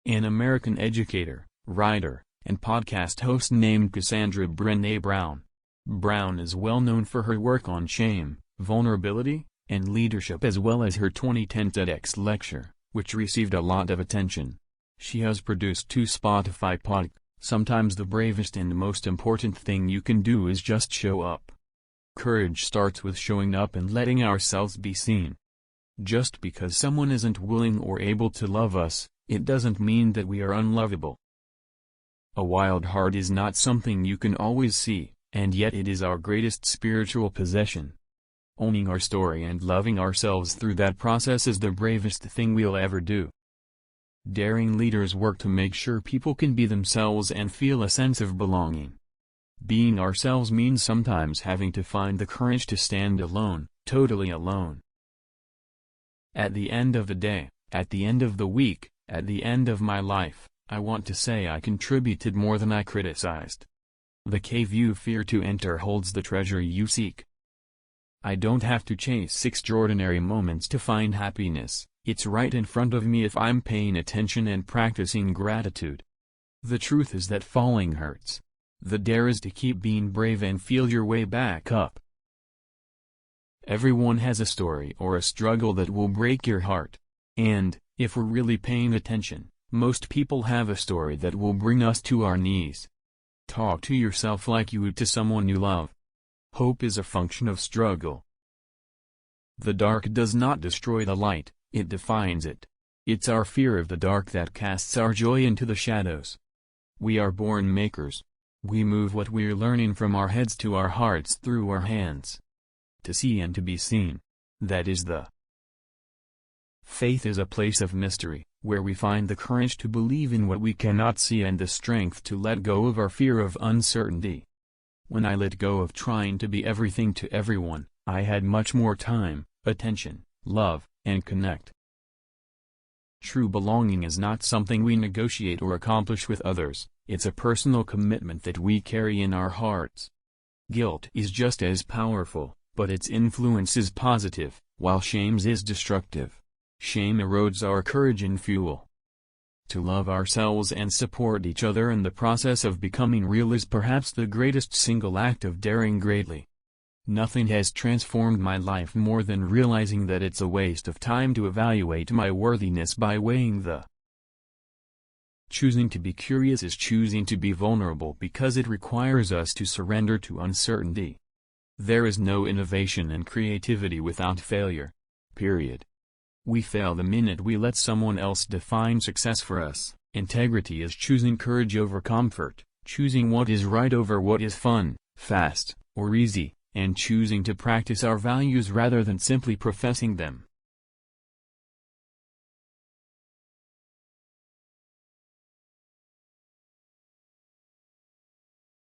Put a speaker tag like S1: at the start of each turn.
S1: an American educator, writer, and podcast host named Casandra Brené Brown. Brown is well known for her work on shame, vulnerability, and leadership, as well as her 2010 TEDx lecture, which received a lot of attention. She has produced 2 Spotify podcasts. Sometimes the bravest and most important thing you can do is just show up. Courage starts with showing up and letting ourselves be seen. Just because someone isn't willing or able to love us, it doesn't mean that we are unlovable. A wild heart is not something you can always see, and yet it is our greatest spiritual possession. Owning our story and loving ourselves through that process is the bravest thing we'll ever do. Daring leaders work to make sure people can be themselves and feel a sense of belonging. Being ourselves means sometimes having to find the courage to stand alone, totally alone. At the end of the day, at the end of the week, at the end of my life, I want to say I contributed more than I criticized. The cave you fear to enter holds the treasure you seek. I don't have to chase extraordinary moments to find happiness. It's right in front of me if I'm paying attention and practicing gratitude. The truth is that falling hurts. The dare is to keep being brave and feel your way back up. Everyone has a story or a struggle that will break your heart. And, if we're really paying attention, most people have a story that will bring us to our knees. Talk to yourself like you would to someone you love. Hope is a function of struggle. The dark does not destroy the light. It defines it. It's our fear of the dark that casts our joy into the shadows. We are born makers. We move what we're learning from our heads to our hearts through our hands. To see and to be seen. That is the faith is a place of mystery, where we find the courage to believe in what we cannot see and the strength to let go of our fear of uncertainty. When I let go of trying to be everything to everyone, I had much more time, attention, love, and connect. True belonging is not something we negotiate or accomplish with others, it's a personal commitment that we carry in our hearts. Guilt is just as powerful, but its influence is positive, while shame is destructive. Shame erodes our courage and fuel. To love ourselves and support each other in the process of becoming real is perhaps the greatest single act of daring greatly. Nothing has transformed my life more than realizing that it's a waste of time to evaluate my worthiness by weighing the. Choosing to be curious is choosing to be vulnerable because it requires us to surrender to uncertainty. There is no innovation and creativity without failure. Period. We fail the minute we let someone else define success for us. Integrity is choosing courage over comfort, choosing what is right over what is fun, fast, or easy, and choosing to practice our values rather than simply professing them.